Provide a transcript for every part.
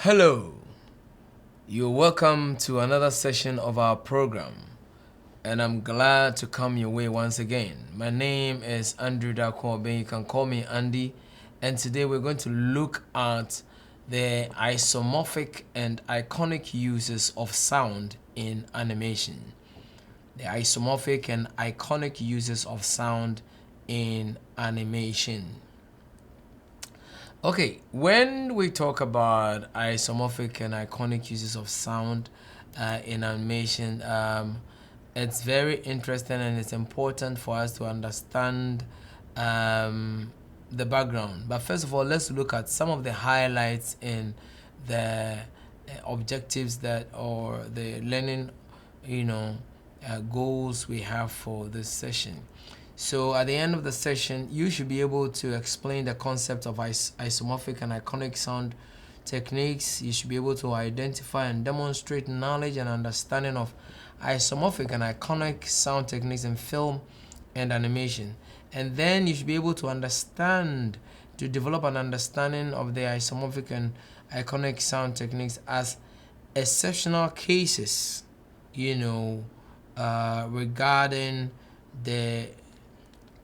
Hello, you're welcome to another session of our program, and I'm glad to come your way once again. My name is Andrew Dakobe. You can call me Andy, and today we're going to look at the isomorphic and iconic uses of sound in animation. The isomorphic and iconic uses of sound in animation. Okay, when we talk about isomorphic and iconic uses of sound in animation, it's very interesting and it's important for us to understand the background. But first of all, let's look at some of the highlights in the objectives that or the learning, goals we have for this session. So at the end of the session, you should be able to explain the concept of isomorphic and iconic sound techniques. You should be able to identify and demonstrate knowledge and understanding of isomorphic and iconic sound techniques in film and animation. And then you should be able to develop an understanding of the isomorphic and iconic sound techniques as exceptional cases, regarding the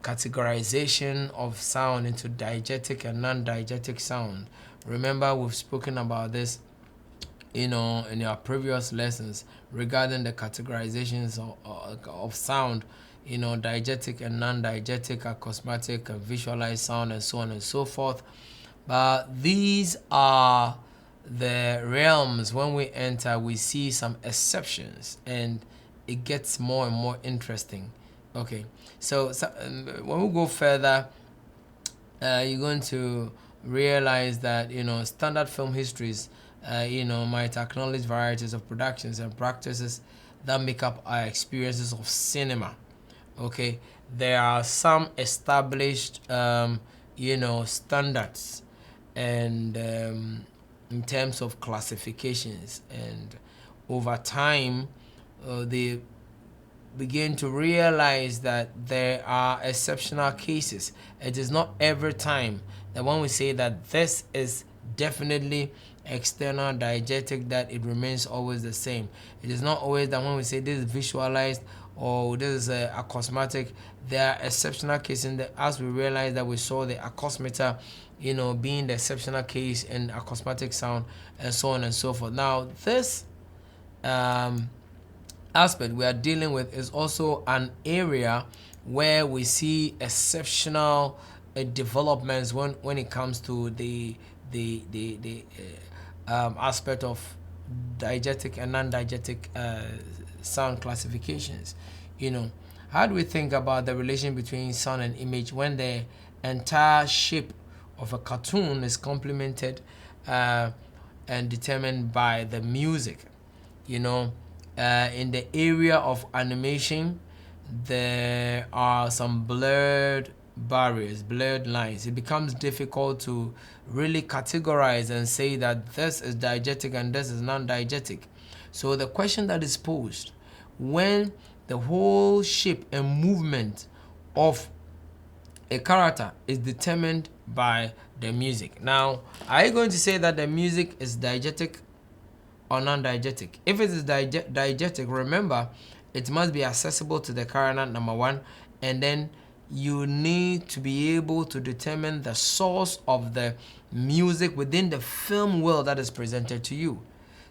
categorization of sound into diegetic and non-diegetic sound. Remember, we've spoken about this, in our previous lessons regarding the categorizations of sound, diegetic and non-diegetic, acousmatic and visualized sound, and so on and so forth. But these are the realms. When we enter, we see some exceptions, and it gets more and more interesting. Okay, so when we go further, you're going to realize that standard film histories might acknowledge varieties of productions and practices that make up our experiences of cinema. Okay, there are some established standards and in terms of classifications, and over time they begin to realize that there are exceptional cases. It is not every time that when we say that this is definitely external diegetic that it remains always the same. It is not always that when we say this is visualized or this is acousmatic, there are exceptional cases. As we realize that we saw the acousmeter being the exceptional case in acousmatic sound, and so on and so forth. Now this aspect we are dealing with is also an area where we see exceptional developments when it comes to the aspect of diegetic and non-diegetic sound classifications. How do we think about the relation between sound and image when the entire shape of a cartoon is complemented and determined by the music? In the area of animation, there are some blurred barriers, blurred lines. It becomes difficult to really categorize and say that this is diegetic and this is non-diegetic. So the question that is posed when the whole shape and movement of a character is determined by the music. Now, are you going to say that the music is diegetic or non-diegetic? If it is diegetic, remember, it must be accessible to the character, number one, and then you need to be able to determine the source of the music within the film world that is presented to you.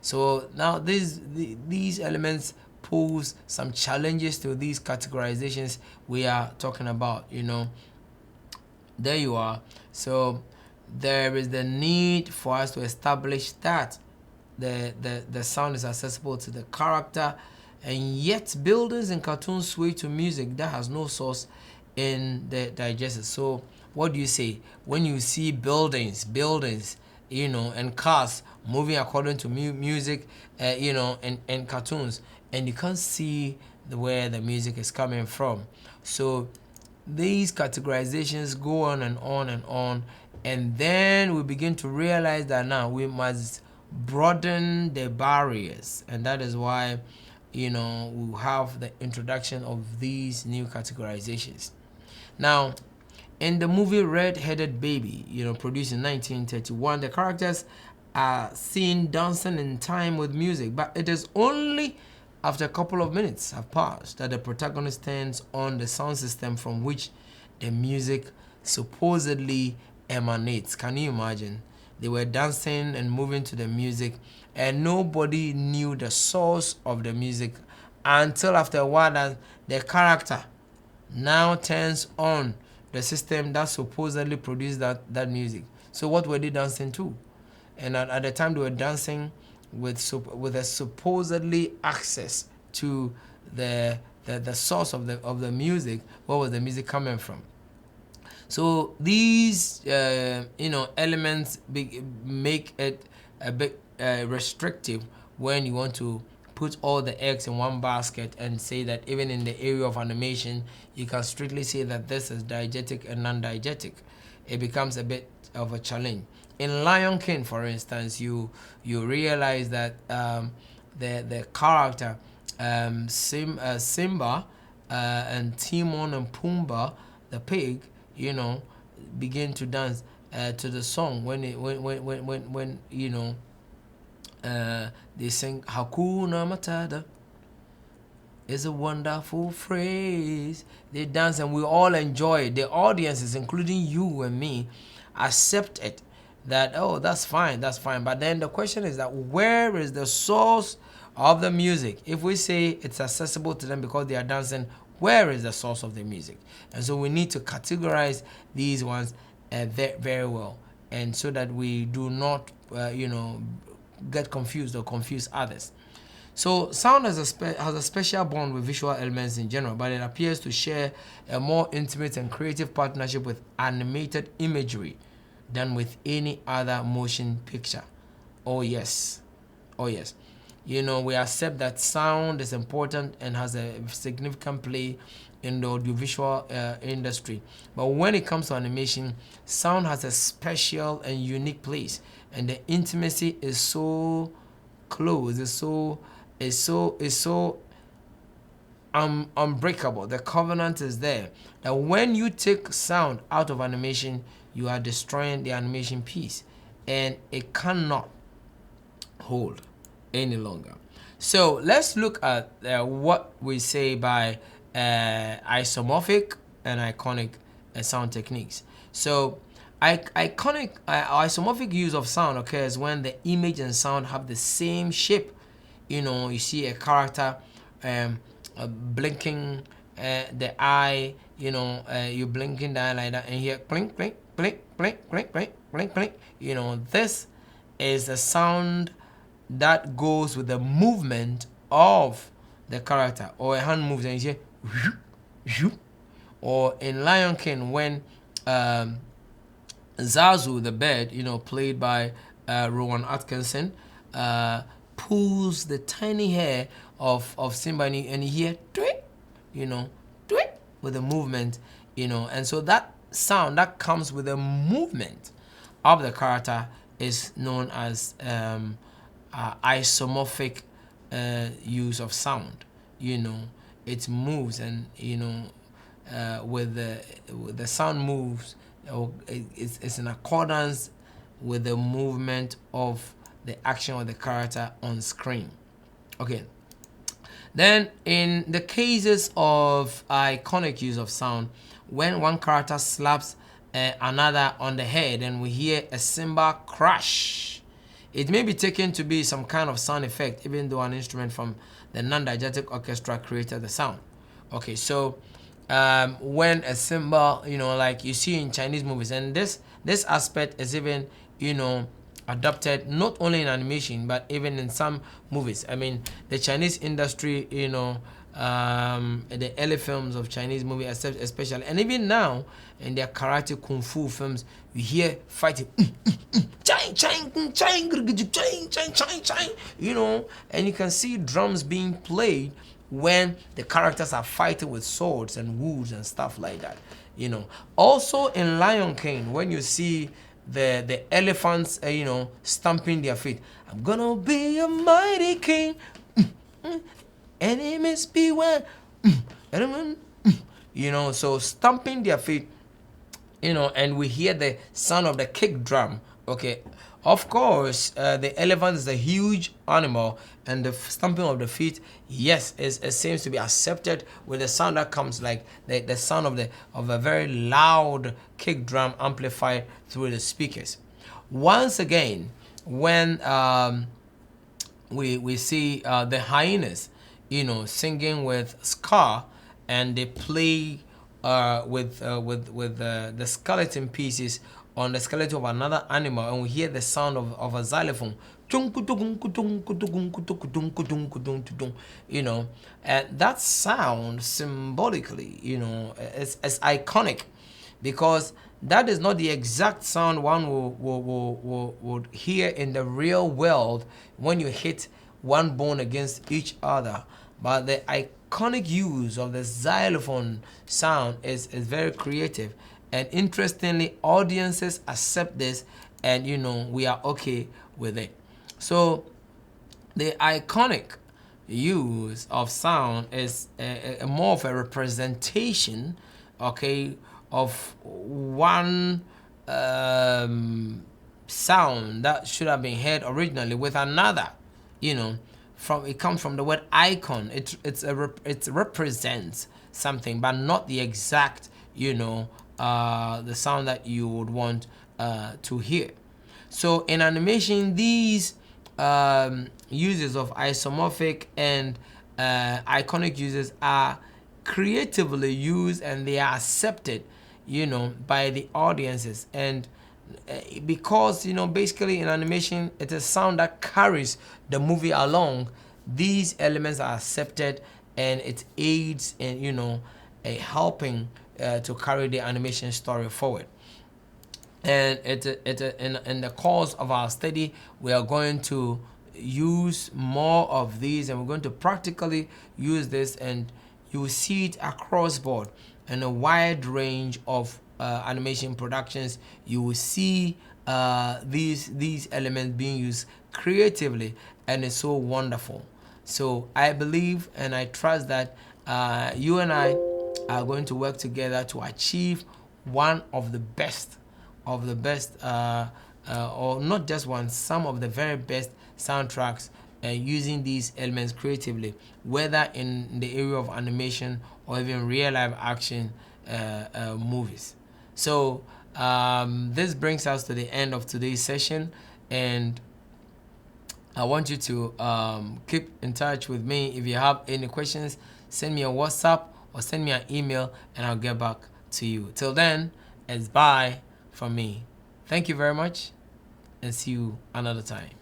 So now these elements pose some challenges to these categorizations we are talking about. There you are. So there is the need for us to establish that the sound is accessible to the character, and yet buildings and cartoons sway to music that has no source in the digestive. So what do you say when you see buildings, and cars moving according to music, and cartoons, and you can't see where the music is coming from? So these categorizations go on and on and on, and then we begin to realize that now we must broaden the barriers, and that is why we have the introduction of these new categorizations. Now, in the movie Red-Headed Baby, produced in 1931, the characters are seen dancing in time with music, but it is only after a couple of minutes have passed that the protagonist turns on the sound system from which the music supposedly emanates. Can you imagine? They were dancing and moving to the music, and nobody knew the source of the music until after a while that the character now turns on the system that supposedly produced that music. So what were they dancing to? And at the time they were dancing with a supposedly access to the source of the music. What was the music coming from? So these elements make it a bit restrictive when you want to put all the eggs in one basket and say that even in the area of animation you can strictly say that this is diegetic and non-diegetic. It becomes a bit of a challenge. In Lion King, for instance, you realize that the character Simba and Timon and Pumbaa, the pig, begin to dance to the song when they sing Hakuna Matata is a wonderful phrase. They dance and we all enjoy it. The audiences, including you and me, accept it. That, oh, that's fine. But then the question is that where is the source of the music? If we say it's accessible to them because they are dancing, where is the source of the music? And so we need to categorize these ones very, very well, and so that we do not get confused or confuse others. So sound has a special bond with visual elements in general, but it appears to share a more intimate and creative partnership with animated imagery than with any other motion picture. Oh yes. We accept that sound is important and has a significant play in the audiovisual industry. But when it comes to animation, sound has a special and unique place, and the intimacy is so close, it's so unbreakable. The covenant is there that when you take sound out of animation, you are destroying the animation piece, and it cannot hold any longer. So let's look at what we say by isomorphic and iconic sound techniques. So isomorphic use of sound occurs when the image and sound have the same shape. You see a character blinking the eye, you're blinking the eye like that, and here blink, blink, blink, blink, blink, blink, blink, blink. This is a sound that goes with the movement of the character, or a hand moves and you hear, or in Lion King when Zazu the bird, played by Rowan Atkinson, pulls the tiny hair of Simba and you hear tweet, tweet with the movement, and so that sound that comes with the movement of the character is known as isomorphic use of sound. It moves, and with the sound moves, it's in accordance with the movement of the action of the character on screen. Okay. Then in the cases of iconic use of sound, when one character slaps another on the head and we hear a cymbal crash, it may be taken to be some kind of sound effect, even though an instrument from the non-diegetic orchestra created the sound. Okay, so when a cymbal, like you see in Chinese movies, and this aspect is even, adopted not only in animation but even in some movies. I mean, the Chinese industry, the early films of Chinese movie, especially, and even now in their karate kung fu films, you hear fighting, and you can see drums being played when the characters are fighting with swords and woods and stuff like that. Also in Lion King, when you see the elephants, stamping their feet, I'm gonna be a mighty king, enemies beware, so stamping their feet, and we hear the sound of the kick drum Okay, of course, the elephant is a huge animal, and the stamping of the feet, yes, it seems to be accepted with the sound that comes like the sound of a very loud kick drum amplified through the speakers. Once again, when we see the hyenas, singing with ska, and they play with the skeleton pieces on the skeleton of another animal, and we hear the sound of a xylophone. And that sound symbolically, is iconic, because that is not the exact sound one would hear in the real world when you hit one bone against each other. But the iconic use of the xylophone sound is very creative. And interestingly, audiences accept this, and we are okay with it. So the iconic use of sound is a more of a representation, okay, of one sound that should have been heard originally with another. From it comes from the word icon. It represents something, but not the exact the sound that you would want to hear. So in animation, these uses of isomorphic and iconic uses are creatively used, and they are accepted by the audiences. And because basically in animation it is sound that carries the movie along, these elements are accepted, and it aids in helping to carry the animation story forward. And in the course of our study, we are going to use more of these, and we're going to practically use this, and you will see it across board in a wide range of animation productions. You will see these elements being used creatively, and it's so wonderful. So I believe and I trust that you and I are going to work together to achieve one of the best or not just one, some of the very best soundtracks using these elements creatively, whether in the area of animation or even real live action movies. So this brings us to the end of today's session, and I want you to keep in touch with me. If you have any questions, send me a WhatsApp or send me an email, and I'll get back to you. Till then, it's bye from me. Thank you very much, and see you another time.